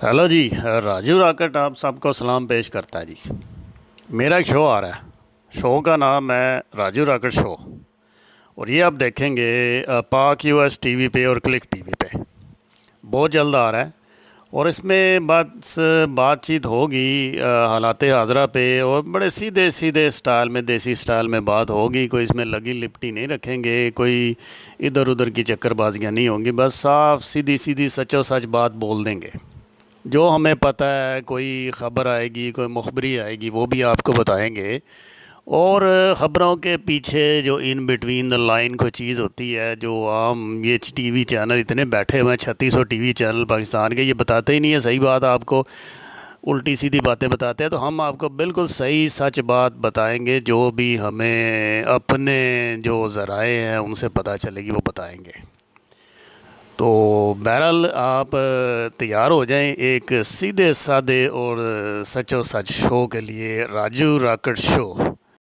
Hello जी। राजू राकट आप सबको सलाम पेश करता है जी। मेरा एक शो आ रहा है। शो का नाम है राजू राकट शो। और ये आप देखेंगे पाक यूएस टीवी पे और क्लिक टीवी पे। बहुत जल्द आ रहा है। और इसमें बातचीत होगी हालात हाजरा पे, और बड़े सीधे सीधे स्टाइल में, देसी स्टाइल में बात होगी। कोई इसमें लगी लिपटी नहीं रखेंगे, कोई इधर उधर की चक्करबाजियाँ नहीं होंगी। बस साफ सीधी सीधी सचो सच बात बोल देंगे। जो हमें पता है, कोई ख़बर आएगी, कोई मुखबरी आएगी, वो भी आपको बताएंगे। और ख़बरों के पीछे जो इन बिटवीन द लाइन कोई चीज़ होती है, जो आम ये टीवी चैनल इतने बैठे हुए हैं, 3600 टीवी चैनल पाकिस्तान के, ये बताते ही नहीं है सही बात। आपको उल्टी सीधी बातें बताते हैं। तो हम आपको बिल्कुल सही सच बात बताएंगे। जो भी हमें अपने जो ज़राए हैं उनसे पता चलेगी वो बताएंगे। तो बहरहाल आप तैयार हो जाएं एक सीधे साधे और सचो सच शो के लिए, राजू राकट शो।